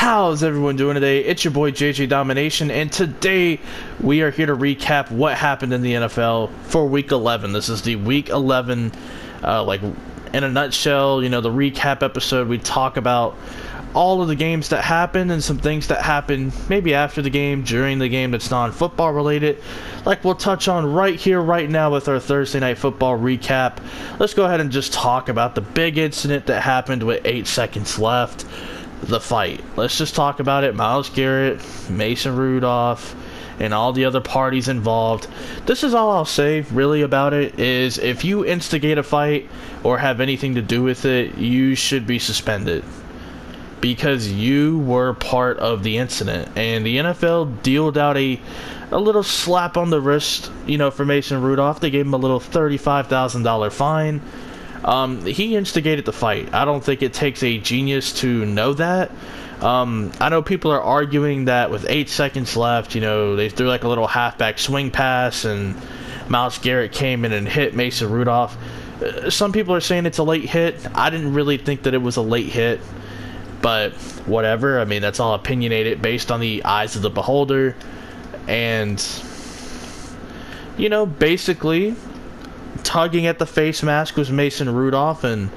How's everyone doing today? It's your boy JJ Domination, and today we are here to recap what happened in the NFL for Week 11. This is the Week 11, in a nutshell, the recap episode. We talk about all of the games that happened and some things that happened maybe after the game, during the game that's non-football related, like we'll touch on right here, right now with our Thursday Night Football recap. Let's go ahead and just talk about the big incident that happened with 8 seconds left. The fight. Let's just talk about it. Myles Garrett, Mason Rudolph, and all the other parties involved. This is all I'll say really about it, is if you instigate a fight or have anything to do with it, you should be suspended because you were part of the incident. And the NFL dealt out a little slap on the wrist, for Mason Rudolph. They gave him a little $35,000 fine. He instigated the fight. I don't think it takes a genius to know that. I know people are arguing that with 8 seconds left, they threw like a little halfback swing pass and Myles Garrett came in and hit Mason Rudolph. Some people are saying it's a late hit. I didn't really think that it was a late hit, but whatever. I mean, that's all opinionated based on the eyes of the beholder. And, basically tugging at the face mask was Mason Rudolph, and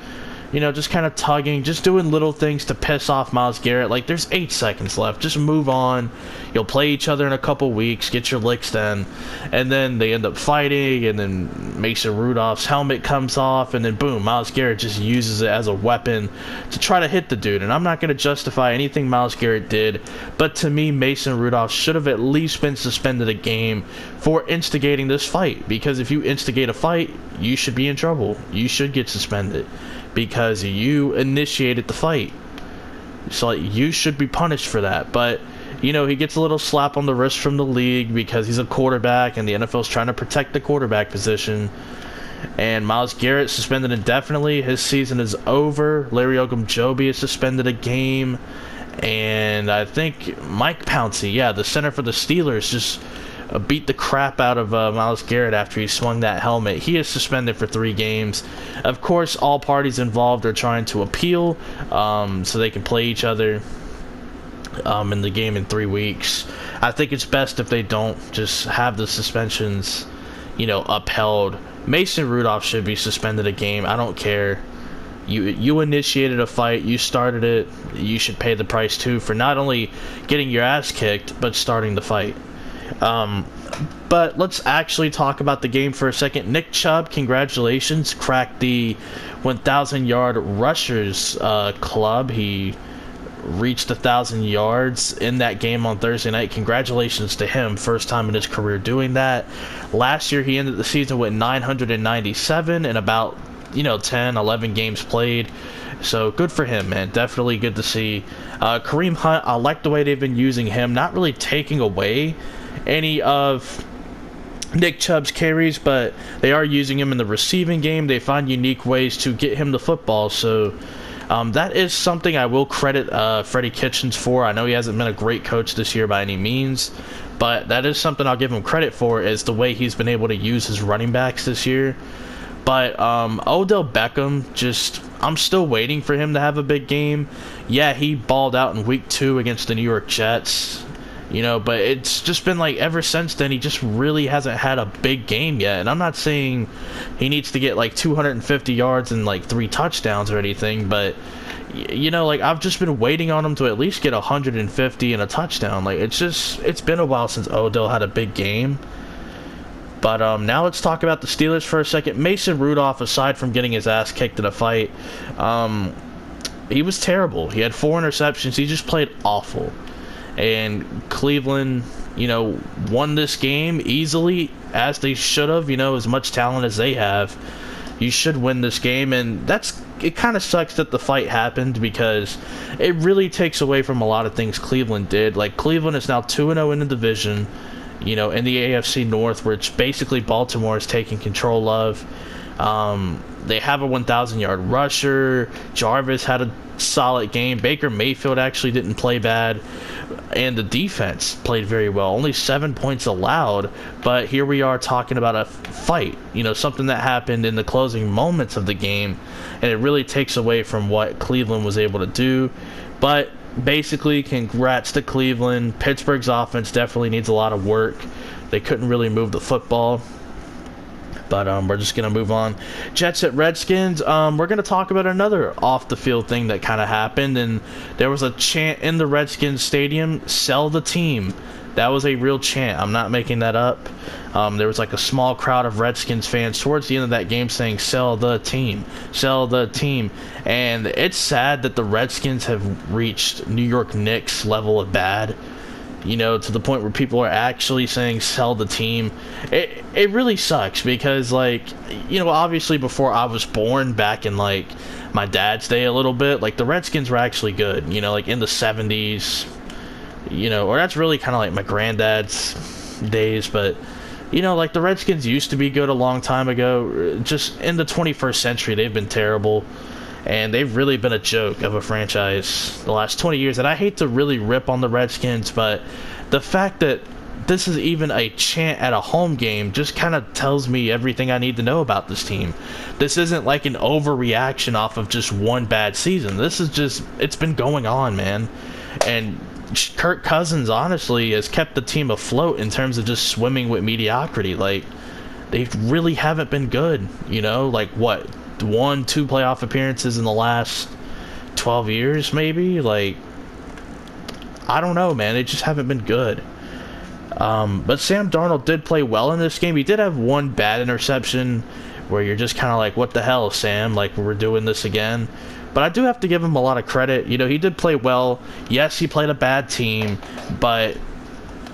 just kind of tugging, just doing little things to piss off Myles Garrett. Like, there's 8 seconds left, just move on. You'll play each other in a couple weeks, get your licks then. And then they end up fighting, and then Mason Rudolph's helmet comes off, and then boom, Myles Garrett just uses it as a weapon to try to hit the dude. And I'm not going to justify anything Myles Garrett did, but to me, Mason Rudolph should have at least been suspended a game for instigating this fight, because if you instigate a fight, you should be in trouble. You should get suspended because you initiated the fight. So you should be punished for that. But he gets a little slap on the wrist from the league because he's a quarterback and the NFL's trying to protect the quarterback position. And Myles Garrett suspended indefinitely. His season is over. Larry Ogunjobi is suspended a game. And I think Mike Pouncey, the center for the Steelers, just beat the crap out of Myles Garrett after he swung that helmet. He is suspended for 3 games. Of course, all parties involved are trying to appeal so they can play each other in the game in 3 weeks. I think it's best if they don't just have the suspensions, upheld. Mason Rudolph should be suspended a game. I don't care. You initiated a fight. You started it. You should pay the price too for not only getting your ass kicked, but starting the fight. But let's actually talk about the game for a second. Nick Chubb, congratulations, cracked the 1,000-yard rushers club. He reached 1,000 yards in that game on Thursday night. Congratulations to him. First time in his career doing that. Last year, he ended the season with 997 in about 10, 11 games played. So good for him, man. Definitely good to see. Kareem Hunt, I like the way they've been using him, not really taking away any of Nick Chubb's carries, but they are using him in the receiving game. They find unique ways to get him the football. So that is something I will credit Freddie Kitchens for. I know he hasn't been a great coach this year by any means, but that is something I'll give him credit for, is the way he's been able to use his running backs this year. But Odell Beckham, I'm still waiting for him to have a big game. Yeah, he balled out in week 2 against the New York Jets, but it's just been like ever since then, he just really hasn't had a big game yet. And I'm not saying he needs to get like 250 yards and like 3 touchdowns or anything, but I've just been waiting on him to at least get 150 and a touchdown. Like, it's been a while since Odell had a big game. But now let's talk about the Steelers for a second. Mason Rudolph, aside from getting his ass kicked in a fight, he was terrible. He had 4 interceptions. He just played awful. And Cleveland, won this game easily, as they should have. As much talent as they have, you should win this game. And it kind of sucks that the fight happened, because it really takes away from a lot of things Cleveland did. Like, Cleveland is now 2-0 in the division, in the AFC North, which basically Baltimore is taking control of. They have a 1,000-yard rusher. Jarvis had a solid game. Baker Mayfield actually didn't play bad. And the defense played very well. Only 7 points allowed. But here we are talking about a fight. Something that happened in the closing moments of the game. And it really takes away from what Cleveland was able to do. But basically, congrats to Cleveland. Pittsburgh's offense definitely needs a lot of work. They couldn't really move the football. But we're just going to move on. Jets at Redskins. We're going to talk about another off-the-field thing that kind of happened. And there was a chant in the Redskins stadium, "Sell the team." That was a real chant. I'm not making that up. There was like a small crowd of Redskins fans towards the end of that game saying, "Sell the team. Sell the team." And it's sad that the Redskins have reached New York Knicks level of bad. You know, to the point where people are actually saying "sell the team." It really sucks because, like, you know, obviously before I was born, back in like my dad's day a little bit, like the Redskins were actually good. You know, like in the 70s. You know, or that's really kind of like my granddad's days, but you know, like the Redskins used to be good a long time ago. Just in the 21st century, they've been terrible. And they've really been a joke of a franchise the last 20 years. And I hate to really rip on the Redskins, but the fact that this is even a chant at a home game just kind of tells me everything I need to know about this team. This isn't like an overreaction off of just one bad season. This is just, it's been going on, man. And Kirk Cousins, honestly, has kept the team afloat in terms of just swimming with mediocrity. Like, they really haven't been good, you know? Like, what? 1-2 playoff appearances in the last 12 years, maybe? Like, I don't know, man. They just haven't been good. But Sam Darnold did play well in this game. He did have one bad interception where you're just kind of like, what the hell, Sam? Like, we're doing this again. But I do have to give him a lot of credit. You know, he did play well. Yes, he played a bad team, but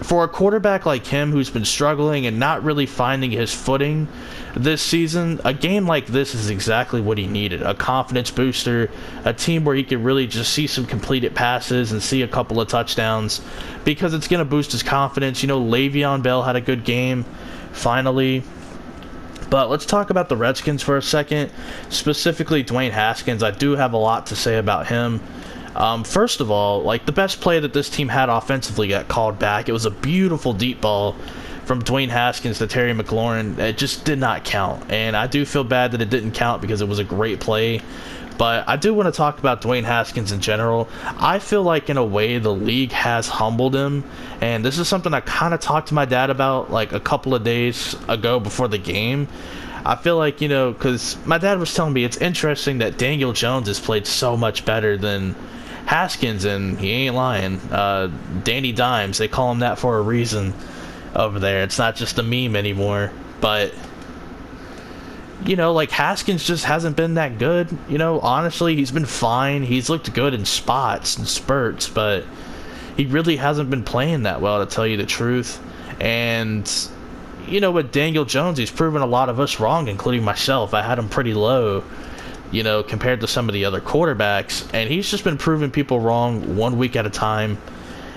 for a quarterback like him who's been struggling and not really finding his footing this season, a game like this is exactly what he needed. A confidence booster, a team where he could really just see some completed passes and see a couple of touchdowns, because it's going to boost his confidence. You know, Le'Veon Bell had a good game, finally. But let's talk about the Redskins for a second, specifically Dwayne Haskins. I do have a lot to say about him. First of all, like, the best play that this team had offensively got called back. It was a beautiful deep ball from Dwayne Haskins to Terry McLaurin. It just did not count, and I do feel bad that it didn't count because it was a great play. But I do want to talk about Dwayne Haskins in general. I feel like, in a way, the league has humbled him. And this is something I kind of talked to my dad about, like, a couple of days ago before the game. I feel like, you know, because my dad was telling me it's interesting that Daniel Jones has played so much better than Haskins, and he ain't lying. Danny Dimes, they call him that for a reason over there. It's not just a meme anymore. But, you know, like, Haskins just hasn't been that good. You know, honestly, he's been fine. He's looked good in spots and spurts, but he really hasn't been playing that well, to tell you the truth. And, you know, with Daniel Jones, he's proven a lot of us wrong, including myself. I had him pretty low, you know, compared to some of the other quarterbacks. And he's just been proving people wrong 1 week at a time.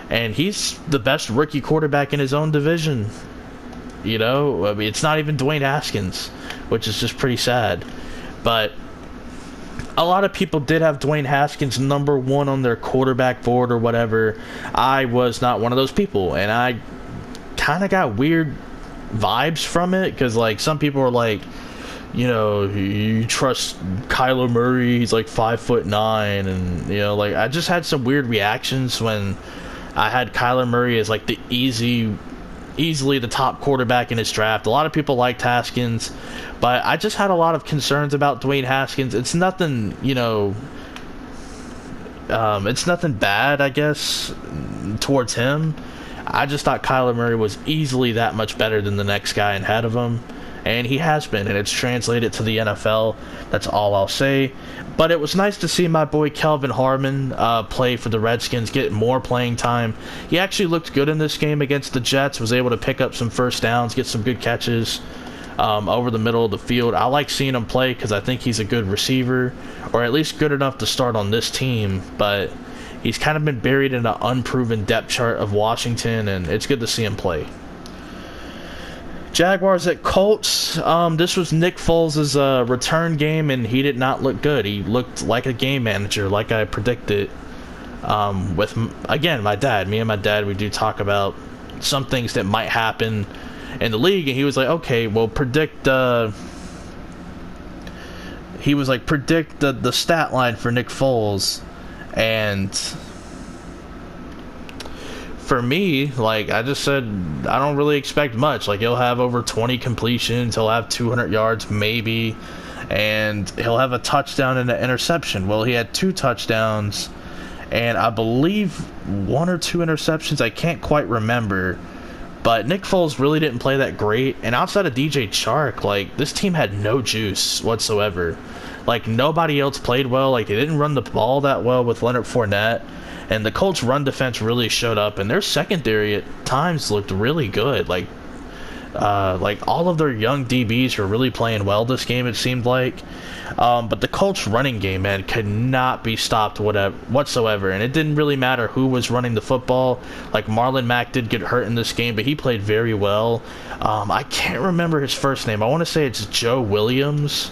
And he's the best rookie quarterback in his own division. You know, I mean, it's not even Dwayne Haskins, which is just pretty sad. But a lot of people did have Dwayne Haskins number one on their quarterback board or whatever. I was not one of those people, and I kind of got weird vibes from it, because, like, some people were like, you know, you trust Kyler Murray, he's like 5'9", and, you know, like, I just had some weird reactions when I had Kyler Murray as, like, the easily the top quarterback in his draft. A lot of people liked Haskins, but I just had a lot of concerns about Dwayne Haskins. It's nothing, you know, it's nothing bad, I guess, towards him. I just thought Kyler Murray was easily that much better than the next guy ahead of him. And he has been, and it's translated to the NFL. That's all I'll say. But it was nice to see my boy Kelvin Harmon play for the Redskins, get more playing time. He actually looked good in this game against the Jets, was able to pick up some first downs, get some good catches over the middle of the field. I like seeing him play because I think he's a good receiver, or at least good enough to start on this team. But he's kind of been buried in an unproven depth chart of Washington, and it's good to see him play. Jaguars at Colts. This was Nick Foles' return game, and he did not look good. He looked like a game manager, like I predicted. With, again, my dad. Me and my dad, we do talk about some things that might happen in the league, and he was like, okay, well, predict the stat line for Nick Foles. And for me, like I just said, I don't really expect much. Like, he'll have over 20 completions, he'll have 200 yards maybe, and he'll have a touchdown and an interception. Well, he had 2 touchdowns and I believe 1 or 2 interceptions. I can't quite remember. But Nick Foles really didn't play that great. And outside of DJ Chark, like, this team had no juice whatsoever. Like, nobody else played well. Like, they didn't run the ball that well with Leonard Fournette. And the Colts' run defense really showed up. And their secondary at times looked really good. Like all of their young DBs were really playing well this game, it seemed like. But the Colts running game, man, could not be stopped whatsoever. And it didn't really matter who was running the football. Like, Marlon Mack did get hurt in this game, but he played very well. I can't remember his first name. I want to say it's Joe Williams,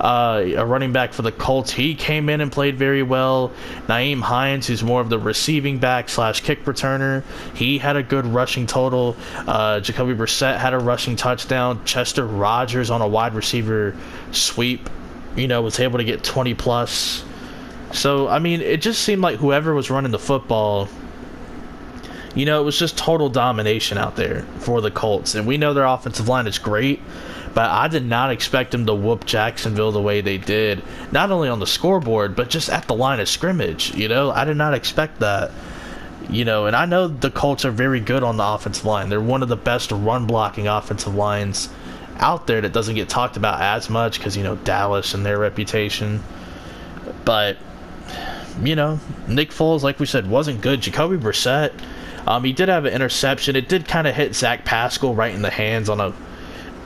a running back for the Colts. He came in and played very well. Nyheim Hines, who's more of the receiving back / kick returner, he had a good rushing total. Jacoby Brissett had a rushing touchdown. Chester Rogers on a wide receiver sweep, was able to get 20 plus. So, I mean, it just seemed like whoever was running the football, it was just total domination out there for the Colts. And we know their offensive line is great, but I did not expect them to whoop Jacksonville the way they did, not only on the scoreboard, but just at the line of scrimmage. I did not expect that. And I know the Colts are very good on the offensive line. They're one of the best run-blocking offensive lines out there that doesn't get talked about as much because, Dallas and their reputation. But, Nick Foles, like we said, wasn't good. Jacoby Brissett, he did have an interception. It did kind of hit Zach Pascal right in the hands on a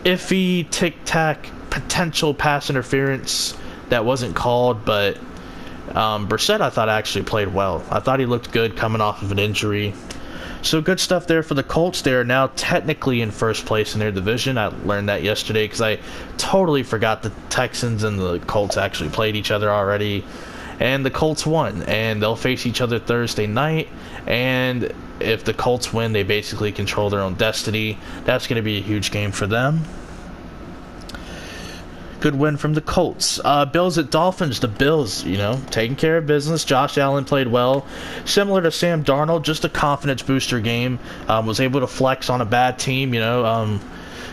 iffy tic-tac potential pass interference that wasn't called, but Brissett, I thought, actually played well. I thought he looked good coming off of an injury. So good stuff there for the Colts. They are now technically in first place in their division. I learned that yesterday because I totally forgot the Texans and the Colts actually played each other already. And the Colts won, and they'll face each other Thursday night. And if the Colts win, they basically control their own destiny. That's going to be a huge game for them. Good win from the Colts. Bills at Dolphins. The Bills, taking care of business. Josh Allen played well. Similar to Sam Darnold, just a confidence booster game. Was able to flex on a bad team,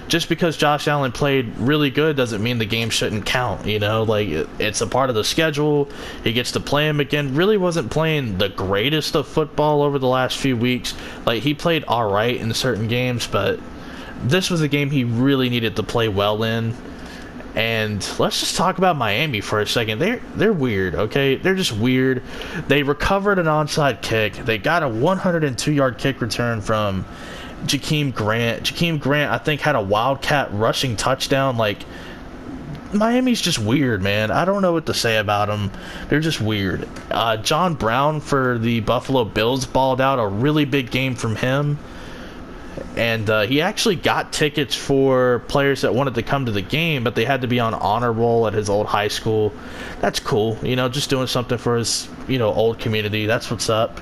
Just because Josh Allen played really good doesn't mean the game shouldn't count, it's a part of the schedule. He gets to play him again. Really wasn't playing the greatest of football over the last few weeks. Like, he played all right in certain games, but this was a game he really needed to play well in. And let's just talk about Miami for a second. They're weird, okay? They're just weird. They recovered an onside kick. They got a 102-yard kick return from Jakeem Grant. Jakeem Grant, I think, had a Wildcat rushing touchdown. Like, Miami's just weird, man. I don't know what to say about them. They're just weird. John Brown for the Buffalo Bills balled out. A really big game from him. And he actually got tickets for players that wanted to come to the game, but they had to be on honor roll at his old high school. That's cool. Just doing something for his, old community. That's what's up.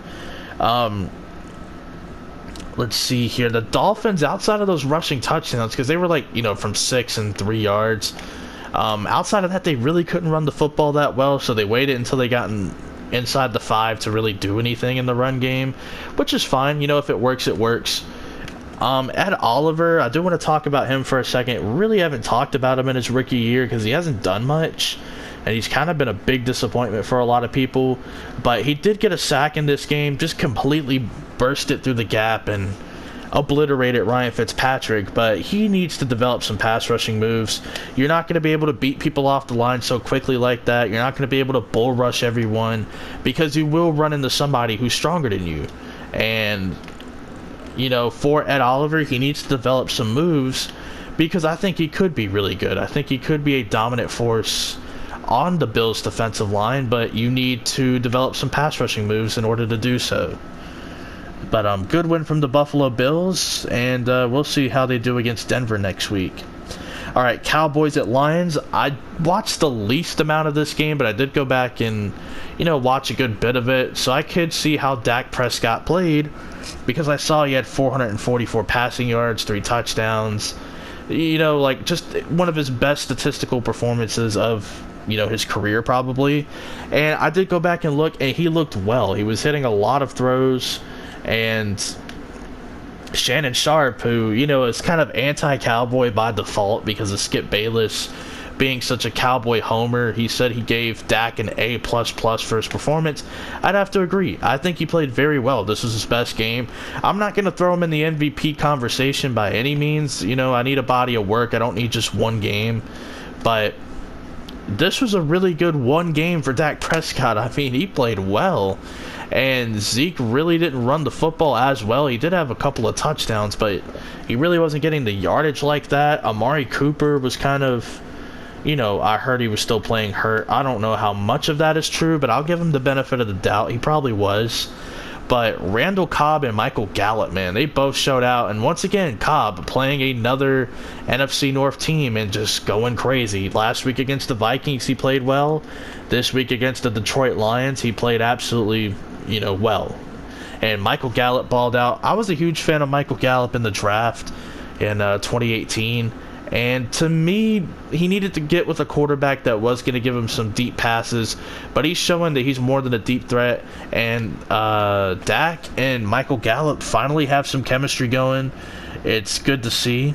Let's see here. The Dolphins, outside of those rushing touchdowns, because they were from 6 and 3 yards. Outside of that, they really couldn't run the football that well, so they waited until they got inside the 5 to really do anything in the run game, which is fine. If it works, it works. Ed Oliver, I do want to talk about him for a second. Really haven't talked about him in his rookie year because he hasn't done much, and he's kind of been a big disappointment for a lot of people. But he did get a sack in this game, just completely burst it through the gap and obliterated Ryan Fitzpatrick. But he needs to develop some pass rushing moves. You're not going to be able to beat people off the line so quickly like that. You're not going to be able to bull rush everyone because you will run into somebody who's stronger than you. And for Ed Oliver, he needs to develop some moves because I think he could be really good. I think he could be a dominant force on the Bills' defensive line, but you need to develop some pass rushing moves in order to do so. But good win from the Buffalo Bills, and we'll see how they do against Denver next week. All right, Cowboys at Lions. I watched the least amount of this game, but I did go back and, watch a good bit of it, so I could see how Dak Prescott played because I saw he had 444 passing yards, 3 touchdowns. Just one of his best statistical performances of, his career probably. And I did go back and look, and he looked well. He was hitting a lot of throws, and Shannon Sharp, who, is kind of anti-Cowboy by default because of Skip Bayless being such a Cowboy homer. He said he gave Dak an A++ for his performance. I'd have to agree. I think he played very well. This was his best game. I'm not going to throw him in the MVP conversation by any means. I need a body of work. I don't need just one game. But this was a really good one game for Dak Prescott. I mean, he played well. And Zeke really didn't run the football as well. He did have a couple of touchdowns, but he really wasn't getting the yardage like that. Amari Cooper was kind of, I heard he was still playing hurt. I don't know how much of that is true, but I'll give him the benefit of the doubt. He probably was. But Randall Cobb and Michael Gallup, man, they both showed out. And once again, Cobb playing another NFC North team and just going crazy. Last week against the Vikings, he played well. This week against the Detroit Lions, he played absolutely well. And Michael Gallup balled out. I was a huge fan of Michael Gallup in the draft in 2018. And to me, he needed to get with a quarterback that was going to give him some deep passes. But he's showing that he's more than a deep threat. And Dak and Michael Gallup finally have some chemistry going. It's good to see.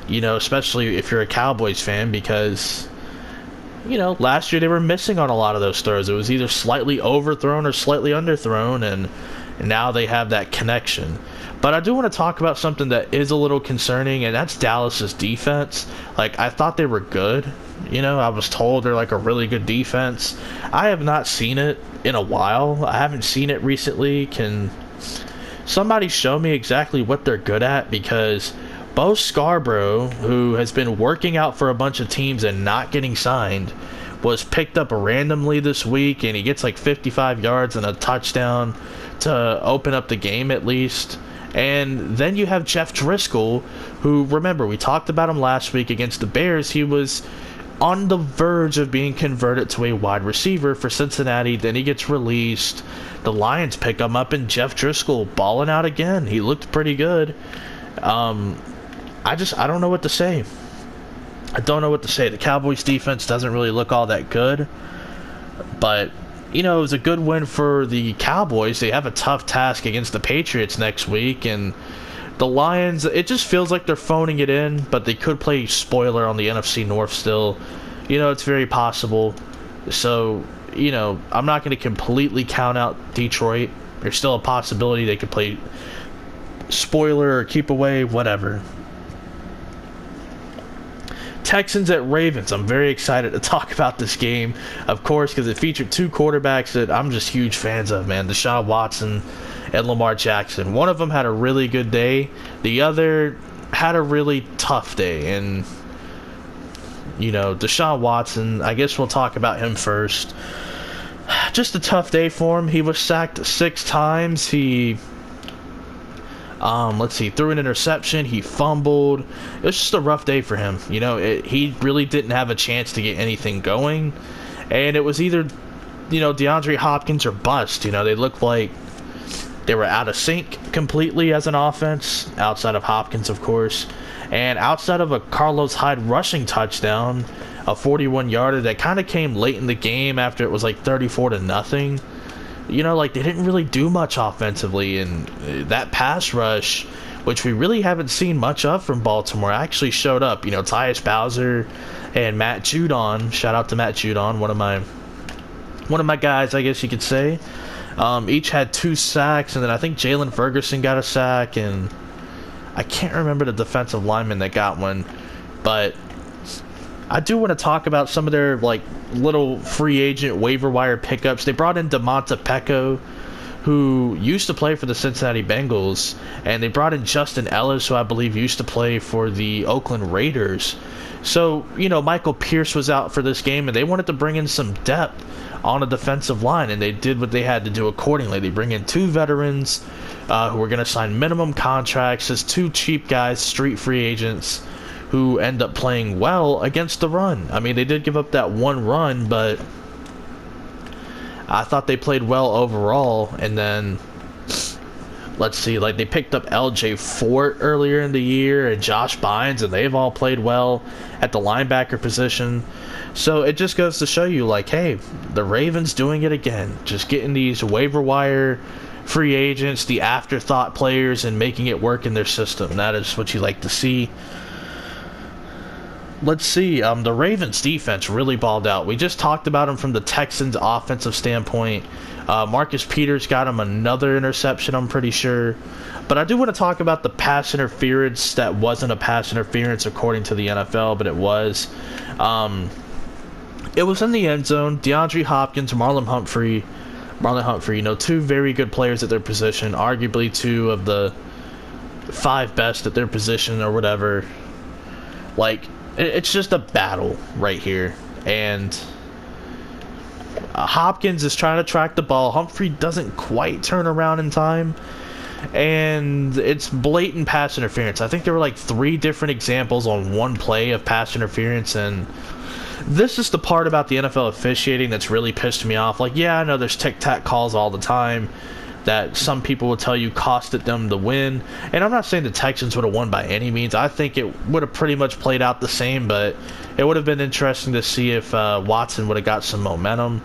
Especially if you're a Cowboys fan, because last year they were missing on a lot of those throws. It was either slightly overthrown or slightly underthrown, and now they have that connection. But I do want to talk about something that is a little concerning, and that's Dallas's defense. I thought they were good. I was told they're a really good defense. I have not seen it in a while. I haven't seen it recently. Can somebody show me exactly what they're good at? Because Bo Scarborough, who has been working out for a bunch of teams and not getting signed, was picked up randomly this week, and he gets 55 yards and a touchdown to open up the game at least. And then you have Jeff Driscoll, who, remember, we talked about him last week against the Bears. He was on the verge of being converted to a wide receiver for Cincinnati. Then he gets released. The Lions pick him up, and Jeff Driscoll balling out again. He looked pretty good. I don't know what to say. I don't know what to say. The Cowboys defense doesn't really look all that good. But, it was a good win for the Cowboys. They have a tough task against the Patriots next week. And the Lions, it just feels like they're phoning it in. But they could play spoiler on the NFC North still. It's very possible. So, I'm not going to completely count out Detroit. There's still a possibility they could play spoiler or keep away, whatever. Texans at Ravens. I'm very excited to talk about this game, of course, because it featured two quarterbacks that I'm just huge fans of, man. Deshaun Watson and Lamar Jackson. One of them had a really good day. The other had a really tough day. And, Deshaun Watson, I guess we'll talk about him first. Just a tough day for him. He was sacked 6 times. He threw an interception. He fumbled. It was just a rough day for him. He really didn't have a chance to get anything going. And it was either, DeAndre Hopkins or bust. They looked like they were out of sync completely as an offense, outside of Hopkins, of course. And outside of a Carlos Hyde rushing touchdown, a 41-yarder that kind of came late in the game after it was 34-0. They didn't really do much offensively, and that pass rush, which we really haven't seen much of from Baltimore, actually showed up. Tyus Bowser and Matt Judon, shout out to Matt Judon, one of my guys, I guess you could say. Each had 2 sacks, and then I think Jalen Ferguson got a sack, and I can't remember the defensive lineman that got one, but I do want to talk about some of their little free agent waiver wire pickups. They brought in DeMonte Pecco, who used to play for the Cincinnati Bengals, and they brought in Justin Ellis, who I believe used to play for the Oakland Raiders. So, Michael Pierce was out for this game, and they wanted to bring in some depth on a defensive line, and they did what they had to do accordingly. They bring in 2 veterans who are going to sign minimum contracts as 2 cheap guys, street free agents, who end up playing well against the run. I mean, they did give up that 1 run, but I thought they played well overall. And then, let's see, they picked up LJ Fort earlier in the year and Josh Bynes, and they've all played well at the linebacker position. So it just goes to show you, hey, the Ravens doing it again. Just getting these waiver wire free agents, the afterthought players, and making it work in their system. That is what you like to see. Let's see. The Ravens defense really balled out. We just talked about them from the Texans offensive standpoint. Marcus Peters got him another interception, I'm pretty sure. But I do want to talk about the pass interference that wasn't a pass interference according to the NFL, but it was. It was in the end zone. DeAndre Hopkins, Marlon Humphrey, two very good players at their position, arguably two of the 5 best at their position or whatever. Like, it's just a battle right here. And Hopkins is trying to track the ball. Humphrey doesn't quite turn around in time. And it's blatant pass interference. I think there were like 3 different examples on one play of pass interference, and this is the part about the NFL officiating that's really pissed me off. Like, yeah, I know there's tic-tac calls all the time that some people will tell you costed them the win. And I'm not saying the Texans would have won by any means. I think it would have pretty much played out the same, but it would have been interesting to see if Watson would have got some momentum.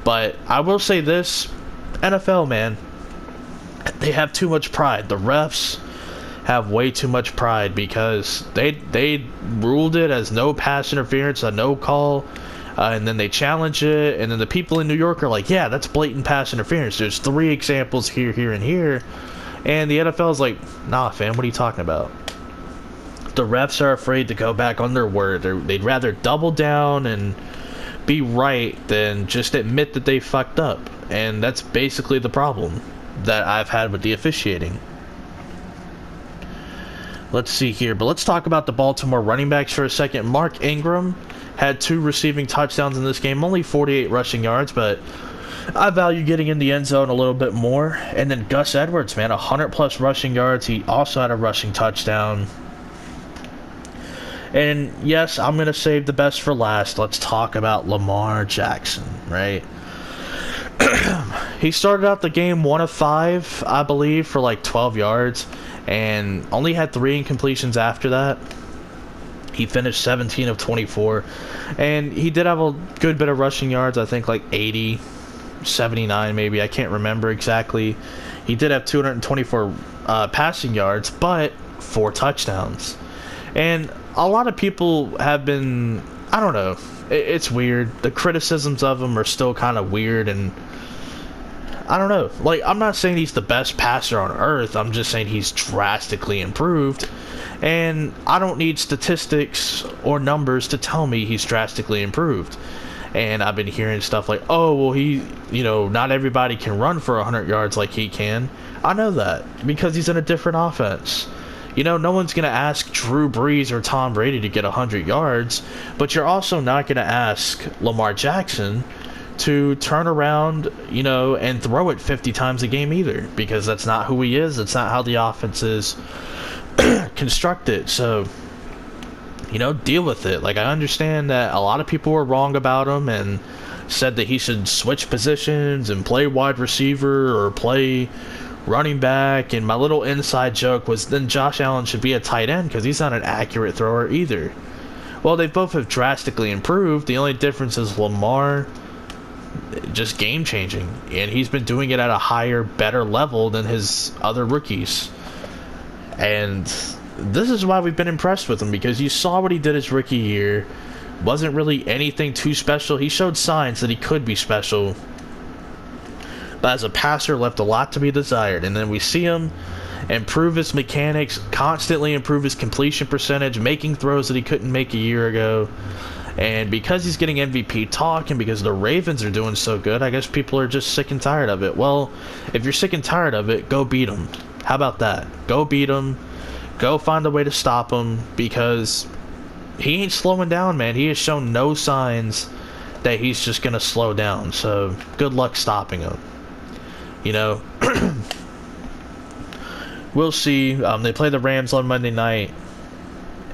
But I will say this, NFL, man, they have too much pride. The refs have way too much pride because they ruled it as no pass interference, a no call, and then they challenge it, and then the people in New York are like, yeah, that's blatant pass interference. There's 3 examples here, here, and here, and the NFL is like, nah, fam, what are you talking about? The refs are afraid to go back on their word. They'd rather double down and be right than just admit that they fucked up, and that's basically the problem that I've had with the officiating. Let's see here, but let's talk about the Baltimore running backs for a second. Mark Ingram had 2 receiving touchdowns in this game, only 48 rushing yards, but I value getting in the end zone a little bit more. And then Gus Edwards, man, 100+ rushing yards. He also had a rushing touchdown. And yes, I'm going to save the best for last. Let's talk about Lamar Jackson, right? He started out the game 1 of 5, I believe, for like 12 yards. And only had 3 incompletions after that. He finished 17 of 24. And he did have a good bit of rushing yards, I think like 80, 79 maybe. I can't remember exactly. He did have 224 passing yards, but 4 touchdowns. And a lot of people have been, I don't know, it's weird. The criticisms of him are still kind of weird, and I don't know. Like, I'm not saying he's the best passer on earth. I'm just saying he's drastically improved. And I don't need statistics or numbers to tell me he's drastically improved. And I've been hearing stuff like, oh, well, not everybody can run for 100 yards like he can. I know that because he's in a different offense. No one's going to ask Drew Brees or Tom Brady to get 100 yards, but you're also not going to ask Lamar Jackson to turn around, and throw it 50 times a game either, because that's not who he is. That's not how the offense is constructed. So, deal with it. Like, I understand that a lot of people were wrong about him and said that he should switch positions and play wide receiver or play running back, and my little inside joke was then Josh Allen should be a tight end because he's not an accurate thrower either. Well, they both have drastically improved. The only difference is Lamar just game changing, and he's been doing it at a higher, better level than his other rookies. And this is why we've been impressed with him, because you saw what he did his rookie year. Wasn't really anything too special. He showed signs that he could be special, but as a passer left a lot to be desired. And then we see him improve his mechanics, constantly improve his completion percentage, making throws that he couldn't make a year ago. And because he's getting MVP talk, and because the Ravens are doing so good, I guess people are just sick and tired of it. Well, if you're sick and tired of it, go beat him. How about that? Go beat him. Go find a way to stop him, because he ain't slowing down, man. He has shown no signs that he's just going to slow down. So good luck stopping him. We'll see. They play the Rams on Monday night,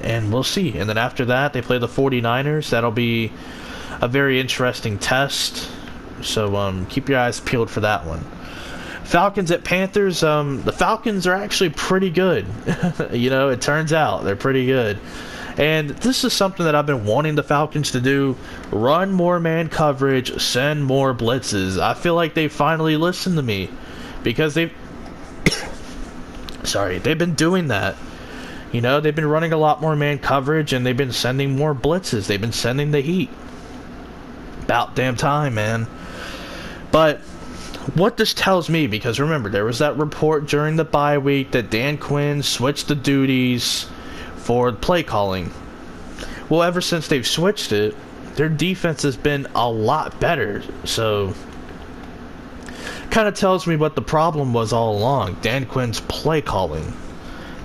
and we'll see. And then after that, they play the 49ers. That'll be a very interesting test. So keep your eyes peeled for that one. Falcons at Panthers. The Falcons are actually pretty good. It turns out they're pretty good. And this is something that I've been wanting the Falcons to do. Run more man coverage, send more blitzes. I feel like they finally listened to me. because they've they've been doing that. You know, they've been running a lot more man coverage, and they've been sending more blitzes. They've been sending the heat. About damn time, man. But what this tells me, because remember, there was that report during the bye week that Dan Quinn switched the duties for play calling. Well, ever since they've switched it, their defense has been a lot better. So, kind of tells me what the problem was all along. Dan Quinn's play calling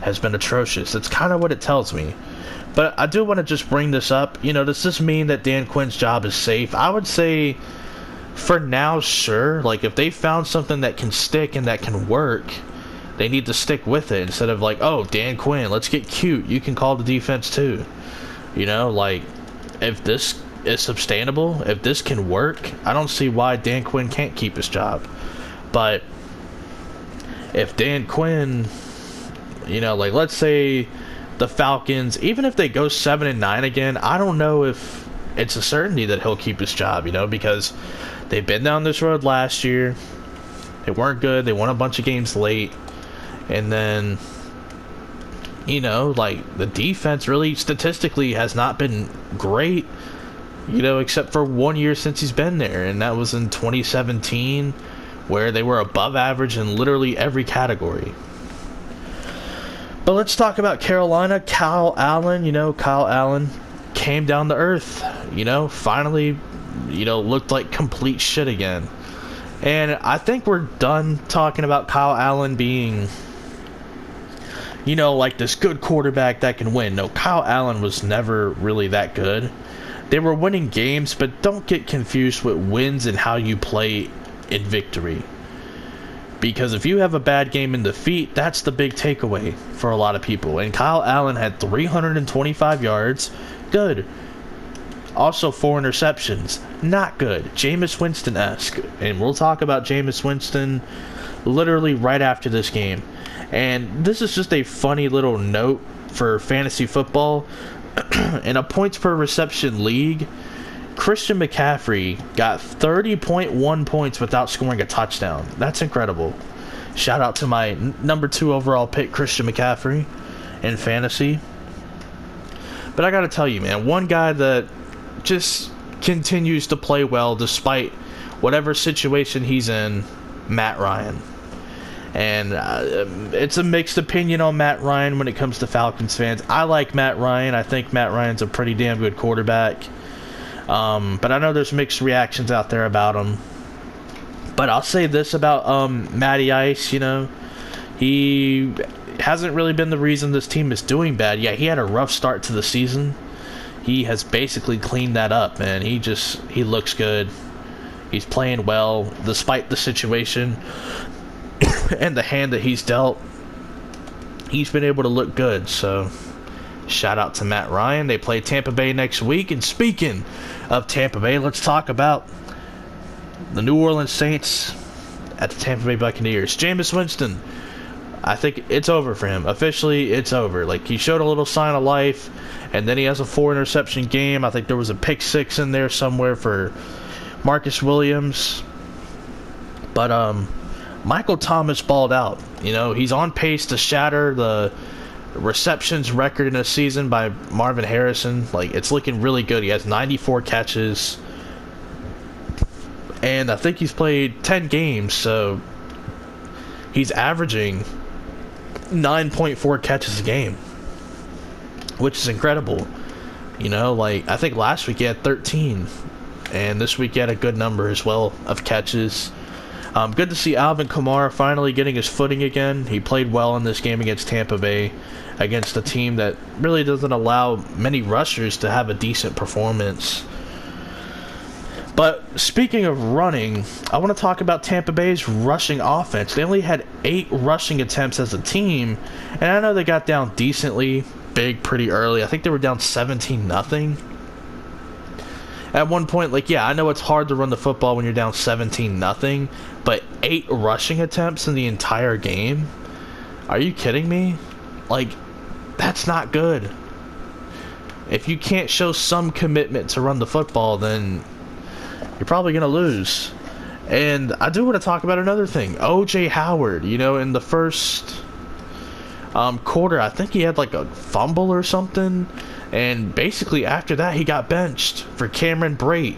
has been atrocious. That's kind of what it tells me. But I do want to just bring this up. You know, does this mean that Dan Quinn's job is safe? I would say, for now, sure. Like, if they found something that can stick and that can work, they need to stick with it instead of like, oh, Dan Quinn, let's get cute. You can call the defense too. You know, like, if this is sustainable, if this can work, I don't see why Dan Quinn can't keep his job. But if Dan Quinn, you know, like, let's say the Falcons, even if they go 7-9 again, I don't know if it's a certainty that he'll keep his job, you know, because they've been down this road last year. They weren't good. They won a bunch of games late. And then, you know, like, the defense really statistically has not been great, you know, except for 1 year since he's been there. And that was in 2017, where they were above average in literally every category. But let's talk about Carolina. Kyle Allen came down to earth, you know, finally, you know, looked like complete shit again. And I think we're done talking about Kyle Allen being, you know, like this good quarterback that can win. No, Kyle Allen was never really that good. They were winning games, but don't get confused with wins and how you play in victory. Because if you have a bad game in defeat, that's the big takeaway for a lot of people. And Kyle Allen had 325 yards. Good. Also 4 interceptions. Not good. Jameis Winston-esque. And we'll talk about Jameis Winston literally right after this game. And this is just a funny little note for fantasy football. In a points per reception league, Christian McCaffrey got 30.1 points without scoring a touchdown. That's incredible. Shout out to my number 2 overall pick, Christian McCaffrey, in fantasy. But I gotta tell you, man, one guy that just continues to play well despite whatever situation he's in, Matt Ryan. And it's a mixed opinion on Matt Ryan when it comes to Falcons fans. I like Matt Ryan. I think Matt Ryan's a pretty damn good quarterback. But I know there's mixed reactions out there about him. But I'll say this about Matty Ice, you know. He hasn't really been the reason this team is doing bad. Yeah, he had a rough start to the season. He has basically cleaned that up, man. He looks good. He's playing well despite the situation and the hand that he's dealt. He's been able to look good, so shout out to Matt Ryan. They play Tampa Bay next week. And speaking of Tampa Bay, let's talk about the New Orleans Saints at the Tampa Bay Buccaneers. Jameis Winston, I think it's over for him. Officially, it's over. Like, he showed a little sign of life, and then he has a 4 interception game. I think there was a pick 6 in there somewhere for Marcus Williams. But Michael Thomas balled out. You know, he's on pace to shatter the receptions record in a season by Marvin Harrison. Like, it's looking really good. He has 94 catches, and I think he's played 10 games, so he's averaging 9.4 catches a game, which is incredible. You know, like, I think last week he had 13, and this week he had a good number as well of catches. Good to see Alvin Kamara finally getting his footing again. He played well in this game against Tampa Bay, against a team that really doesn't allow many rushers to have a decent performance. But speaking of running, I want to talk about Tampa Bay's rushing offense. They only had 8 rushing attempts as a team, and I know they got down decently big pretty early. I think they were down 17-0. At one point, like, yeah, I know it's hard to run the football when you're down 17-0, but 8 rushing attempts in the entire game? Are you kidding me? Like, that's not good. If you can't show some commitment to run the football, then you're probably going to lose. And I do want to talk about another thing. O.J. Howard, you know, in the first quarter, I think he had like a fumble or something. And basically after that, he got benched for Cameron Brate,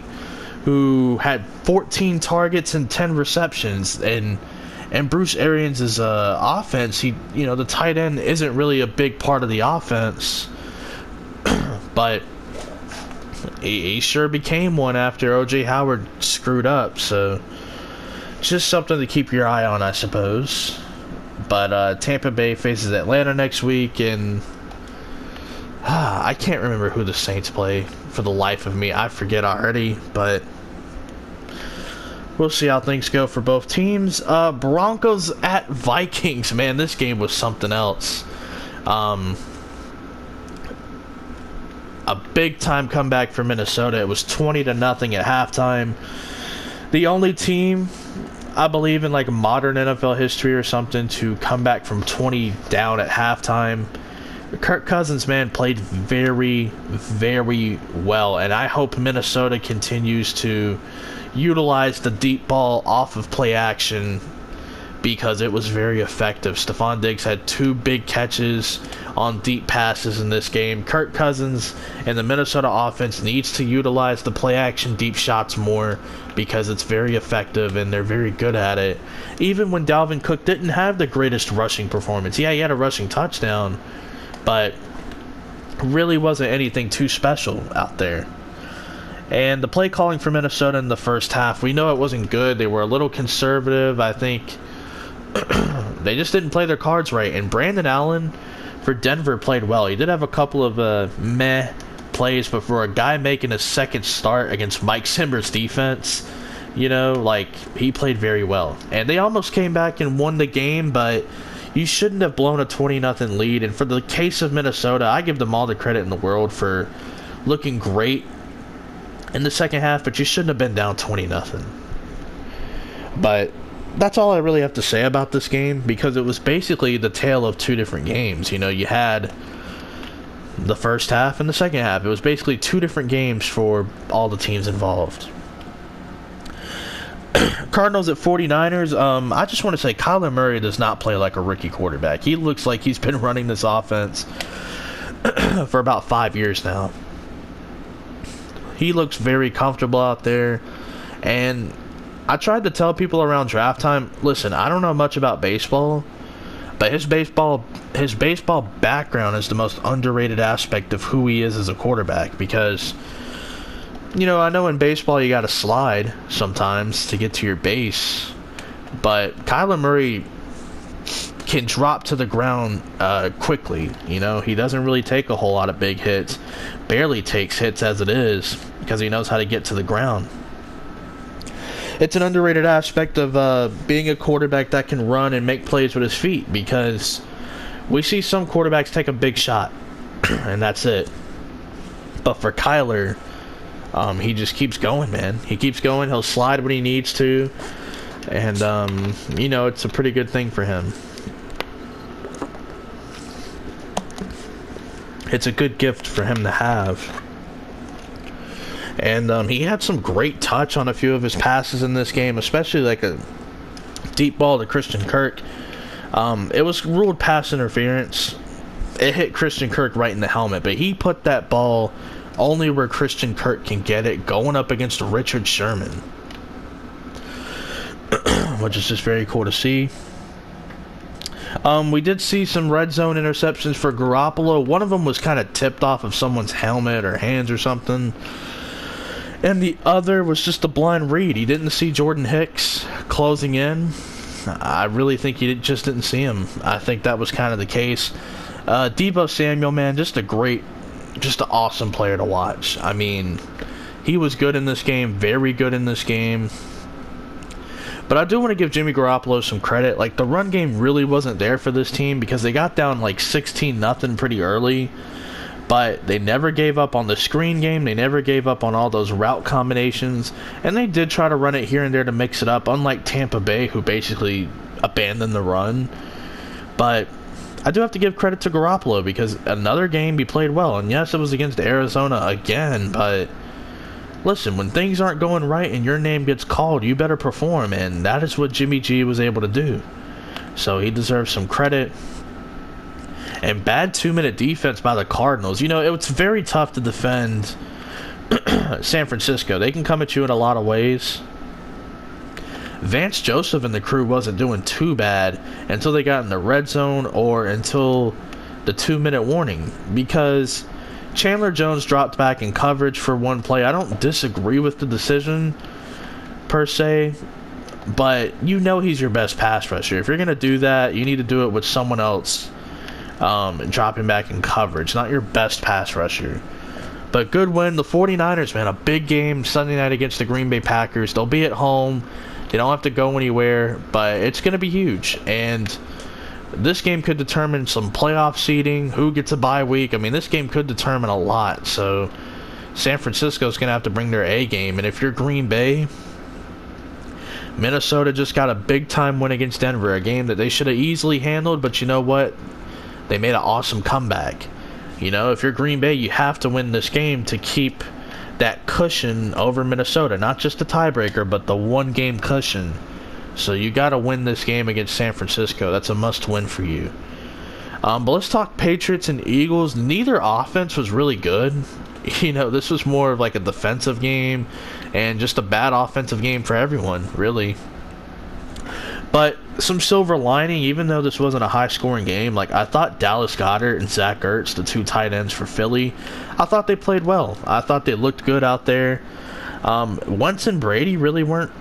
who had 14 targets and 10 receptions. And Bruce Arians' offense, the tight end isn't really a big part of the offense. But he sure became one after O.J. Howard screwed up. So just something to keep your eye on, I suppose. But Tampa Bay faces Atlanta next week, and I can't remember who the Saints play for the life of me. I forget already, but we'll see how things go for both teams. Broncos at Vikings. Man, this game was something else. A big-time comeback for Minnesota. It was 20-0 at halftime. The only team, I believe, in like modern NFL history or something to come back from 20 down at halftime. Kirk Cousins, man, played very, very well, and I hope Minnesota continues to utilize the deep ball off of play action because it was very effective. Stephon Diggs had 2 big catches on deep passes in this game. Kirk Cousins and the Minnesota offense needs to utilize the play action deep shots more because it's very effective and they're very good at it. Even when Dalvin Cook didn't have the greatest rushing performance. Yeah, he had a rushing touchdown, but really wasn't anything too special out there. And the play calling for Minnesota in the first half, we know it wasn't good. They were a little conservative. I think they just didn't play their cards right. And Brandon Allen for Denver played well. He did have a couple of meh plays, but for a guy making a second start against Mike Zimmer's defense, he played very well. And they almost came back and won the game, but you shouldn't have blown a 20-0 lead. And for the case of Minnesota, I give them all the credit in the world for looking great in the second half, but you shouldn't have been down 20-0. But that's all I really have to say about this game, because it was basically the tale of 2 different games. You had the first half and the second half. It was basically 2 different games for all the teams involved. Cardinals at 49ers. I just want to say Kyler Murray does not play like a rookie quarterback. He looks like he's been running this offense for about 5 years now. He looks very comfortable out there, and I tried to tell people around draft time, listen, I don't know much about baseball, but his baseball background is the most underrated aspect of who he is as a quarterback, because I know in baseball you got to slide sometimes to get to your base, but Kyler Murray can drop to the ground quickly. He doesn't really take a whole lot of big hits, barely takes hits as it is, because he knows how to get to the ground. It's an underrated aspect of being a quarterback that can run and make plays with his feet, because we see some quarterbacks take a big shot and that's it. But for Kyler, he just keeps going, man. He keeps going. He'll slide when he needs to, and it's a pretty good thing for him. It's a good gift for him to have. And he had some great touch on a few of his passes in this game, especially like a deep ball to Christian Kirk. It was ruled pass interference. It hit Christian Kirk right in the helmet, but he put that ball only where Christian Kirk can get it, going up against Richard Sherman, which is just very cool to see. We did see some red zone interceptions for Garoppolo. One of them was kind of tipped off of someone's helmet or hands or something, and the other was just a blind read. He didn't see Jordan Hicks closing in. I really think he just didn't see him. I think that was kind of the case. Deebo Samuel, man, just an awesome player to watch. I mean, he was good in this game, very good in this game. But I do want to give Jimmy Garoppolo some credit. Like, the run game really wasn't there for this team because they got down like 16-0 pretty early. But they never gave up on the screen game. They never gave up on all those route combinations. And they did try to run it here and there to mix it up, unlike Tampa Bay, who basically abandoned the run. But I do have to give credit to Garoppolo because another game he played well. And yes, it was against Arizona again, but listen, when things aren't going right and your name gets called, you better perform, and that is what Jimmy G was able to do. So he deserves some credit. And bad 2-minute defense by the Cardinals. You know, it's very tough to defend San Francisco. They can come at you in a lot of ways. Vance Joseph and the crew wasn't doing too bad until they got in the red zone or until the 2-minute warning, because Chandler Jones dropped back in coverage for one play. I don't disagree with the decision per se, but you know he's your best pass rusher. If you're going to do that, you need to do it with someone else dropping back in coverage, not your best pass rusher. But good win. The 49ers, man, a big game Sunday night against the Green Bay Packers. They'll be at home. They don't have to go anywhere, but it's going to be huge. And this game could determine some playoff seeding, who gets a bye week. I mean, this game could determine a lot. So San Francisco's going to have to bring their A game. And if you're Green Bay, Minnesota just got a big-time win against Denver, a game that they should have easily handled, but you know what? They made an awesome comeback. You know, if you're Green Bay, you have to win this game to keep that cushion over Minnesota. Not just the tiebreaker, but the one-game cushion. So you got to win this game against San Francisco. That's a must-win for you. But let's talk Patriots and Eagles. Neither offense was really good. You know, this was more of like a defensive game and just a bad offensive game for everyone, really. But some silver lining, even though this wasn't a high-scoring game, like I thought Dallas Goedert and Zach Ertz, the two tight ends for Philly, I thought they played well. I thought they looked good out there. Wentz and Brady really weren't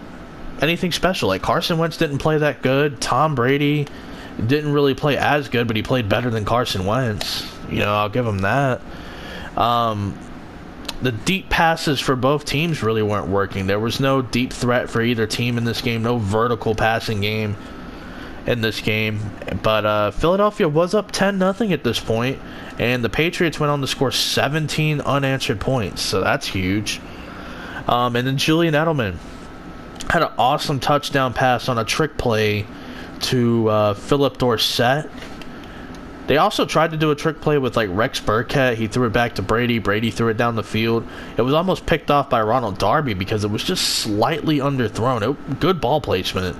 anything special. Like Carson Wentz didn't play that good. Tom Brady didn't really play as good, but he played better than Carson Wentz. You know, I'll give him that. The deep passes for both teams really weren't working. There was no deep threat for either team in this game, no vertical passing game in this game. But Philadelphia was up 10-0 at this point, and the Patriots went on to score 17 unanswered points, so that's huge. And then Julian Edelman had an awesome touchdown pass on a trick play to Philip Dorsett. They also tried to do a trick play with like Rex Burkhead. He threw it back to Brady. Brady threw it down the field. It was almost picked off by Ronald Darby because it was just slightly underthrown. Good ball placement,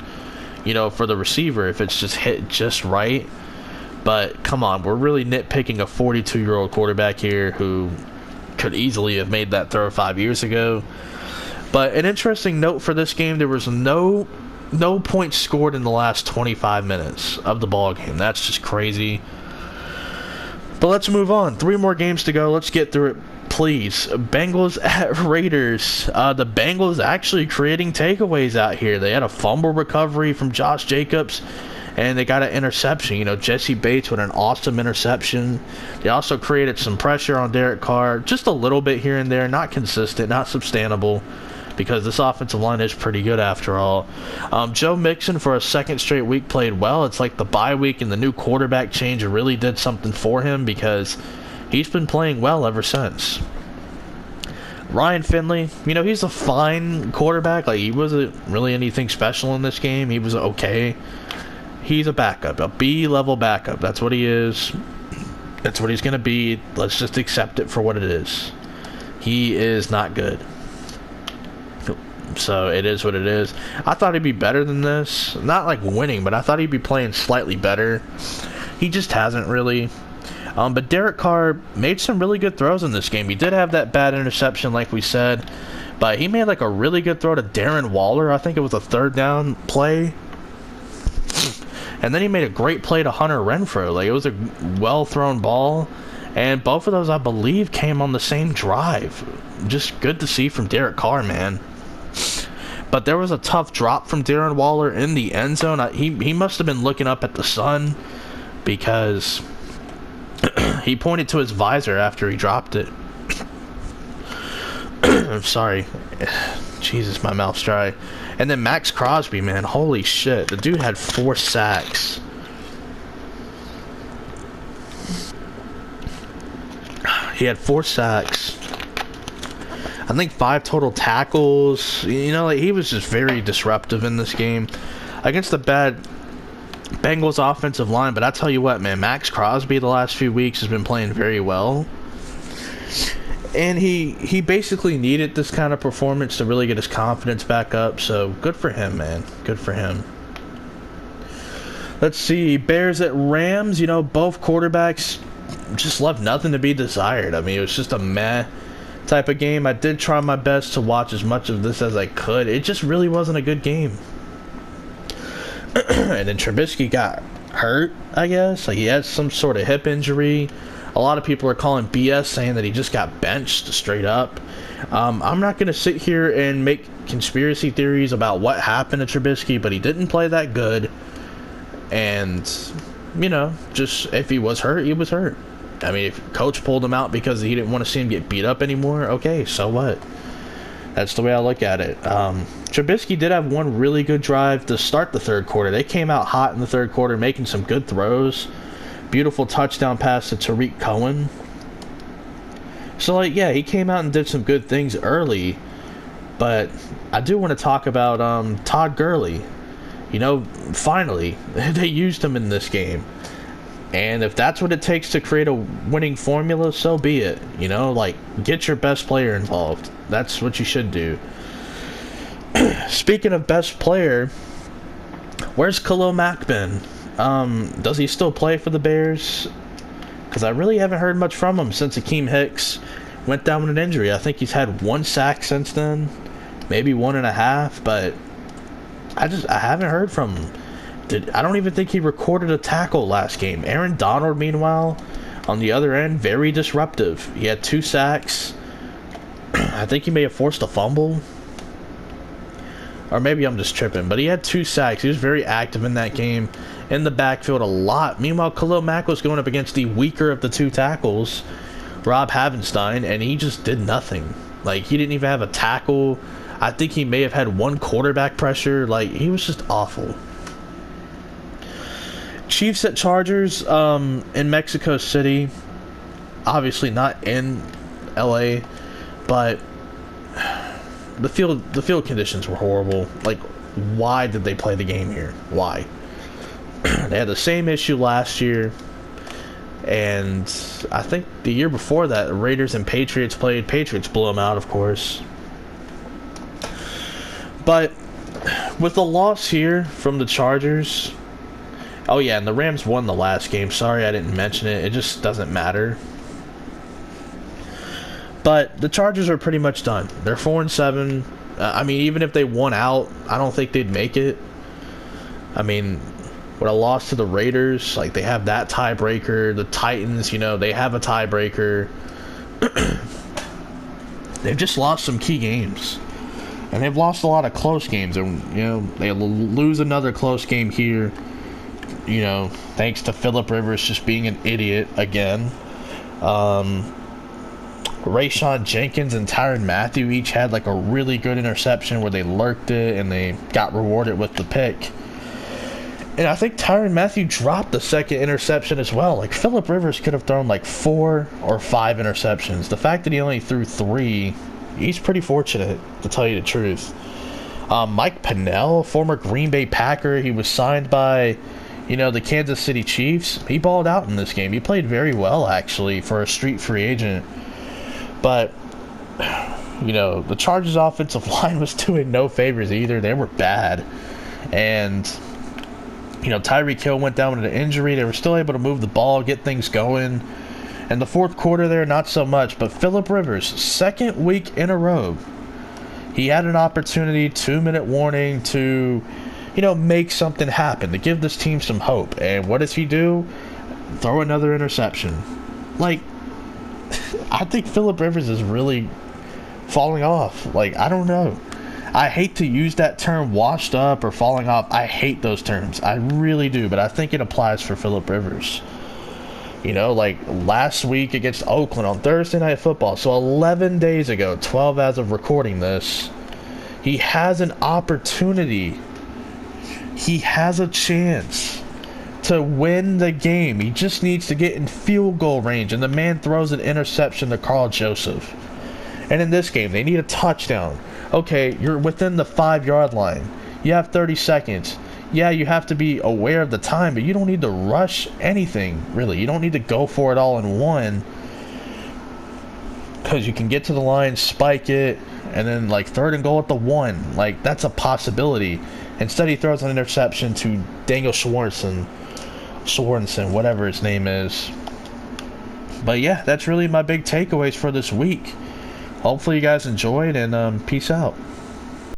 you know, for the receiver if it's just hit just right. But come on, we're really nitpicking a 42-year-old quarterback here who could easily have made that throw 5 years ago. But an interesting note for this game, there was no points scored in the last 25 minutes of the ball game. That's just crazy. But let's move on. 3 more games to go. Let's get through it, please. Bengals at Raiders. The Bengals actually creating takeaways out here. They had a fumble recovery from Josh Jacobs, and they got an interception. You know, Jesse Bates with an awesome interception. They also created some pressure on Derek Carr. Just a little bit here and there. Not consistent, not sustainable, because this offensive line is pretty good after all. Joe Mixon, for a second straight week, played well. It's like the bye week and the new quarterback change really did something for him because he's been playing well ever since. Ryan Finley, you know, he's a fine quarterback. Like, he wasn't really anything special in this game. He was okay. He's a backup, a B-level backup. That's what he is. That's what he's going to be. Let's just accept it for what it is. He is not good. So it is what it is. I thought he'd be better than this. Not like winning, but I thought he'd be playing slightly better. He just hasn't really. But Derek Carr made some really good throws in this game. He did have that bad interception, like we said, but he made like a really good throw to Darren Waller. I think it was a 3rd down play. And then he made a great play to Hunter Renfrow. Like, it was a well-thrown ball. And both of those, I believe, came on the same drive. Just good to see from Derek Carr, man. But there was a tough drop from Darren Waller in the end zone. He must have been looking up at the sun because he pointed to his visor after he dropped it. I'm sorry. Jesus, my mouth's dry. And then Max Crosby, man. Holy shit. The dude had 4 sacks. He had 4 sacks. I think 5 total tackles. You know, like, he was just very disruptive in this game against the bad Bengals offensive line. But I tell you what, man, Max Crosby the last few weeks has been playing very well. And he basically needed this kind of performance to really get his confidence back up. So good for him, man. Good for him. Let's see. Bears at Rams. You know, both quarterbacks just left nothing to be desired. I mean, it was just a meh type of game. I did try my best to watch as much of this as I could. It just really wasn't a good game. And then Trubisky got hurt, I guess. Like, he had some sort of hip injury. A lot of people are calling BS, saying that he just got benched straight up. I'm not going to sit here and make conspiracy theories about what happened to Trubisky, but he didn't play that good. And, you know, just if he was hurt, he was hurt. I mean, if coach pulled him out because he didn't want to see him get beat up anymore, okay, so what? That's the way I look at it. Trubisky did have one really good drive to start the third quarter. They came out hot in the third quarter, making some good throws. Beautiful touchdown pass to Tariq Cohen. So, like, yeah, he came out and did some good things early. But I do want to talk about Todd Gurley. You know, finally, they used him in this game. And if that's what it takes to create a winning formula, so be it. You know, like, get your best player involved. That's what you should do. Speaking of best player, where's Khalil Mack been? Does he still play for the Bears? Because I really haven't heard much from him since Akeem Hicks went down with an injury. I think he's had 1 sack since then, maybe 1.5, but I haven't heard from him. I don't even think he recorded a tackle last game. Aaron Donald, meanwhile, on the other end, very disruptive. He had 2 sacks. I think he may have forced a fumble. Or maybe I'm just tripping. But he had 2 sacks. He was very active in that game. In the backfield a lot. Meanwhile, Khalil Mack was going up against the weaker of the 2 tackles, Rob Havenstein, and he just did nothing. Like, he didn't even have a tackle. I think he may have had 1 quarterback pressure. Like, he was just awful. Chiefs at Chargers in Mexico City. Obviously not in LA, but the field conditions were horrible. Like, why did they play the game here? Why? They had the same issue last year, and I think the year before that, the Raiders and Patriots played. Patriots blew them out, of course. But with the loss here from the Chargers, oh yeah, and the Rams won the last game. Sorry I didn't mention it. It just doesn't matter. But the Chargers are pretty much done. They're 4-7. I mean, even if they won out, I don't think they'd make it. I mean, with a loss to the Raiders, like, they have that tiebreaker. The Titans, you know, they have a tiebreaker. They've just lost some key games. And they've lost a lot of close games. And, you know, they lose another close game here. You know, thanks to Phillip Rivers just being an idiot again. Rayshawn Jenkins and Tyrann Mathieu each had like a really good interception where they lurked it and they got rewarded with the pick. And I think Tyrann Mathieu dropped the second interception as well. Like, Phillip Rivers could have thrown like 4 or 5 interceptions. The fact that he only threw 3, he's pretty fortunate, to tell you the truth. Mike Pennell, former Green Bay Packer, he was signed by, you know, the Kansas City Chiefs. He balled out in this game. He played very well, actually, for a street free agent. But, you know, the Chargers' offensive line was doing no favors either. They were bad. And, you know, Tyreek Hill went down with an injury. They were still able to move the ball, get things going. And the fourth quarter there, not so much. But Phillip Rivers, second week in a row, he had an opportunity, 2-minute warning to, you know, make something happen, to give this team some hope. And what does he do? Throw another interception. Like, I think Phillip Rivers is really falling off. Like, I don't know. I hate to use that term, washed up or falling off. I hate those terms. I really do. But I think it applies for Phillip Rivers. You know, like last week against Oakland on Thursday Night Football. So 11 days ago, 12 as of recording this, he has an opportunity. He has a chance to win the game. He just needs to get in field goal range, and the man throws an interception to Carl Joseph. And in this game, they need a touchdown. Okay, you're within the 5-yard line. You have 30 seconds. Yeah, you have to be aware of the time, but you don't need to rush anything, really. You don't need to go for it all in one. because you can get to the line, spike it, and then like 3rd and goal at the 1. Like, that's a possibility. Instead, he throws an interception to Daniel Sorensen, whatever his name is. But yeah, that's really my big takeaways for this week. Hopefully you guys enjoyed, and peace out.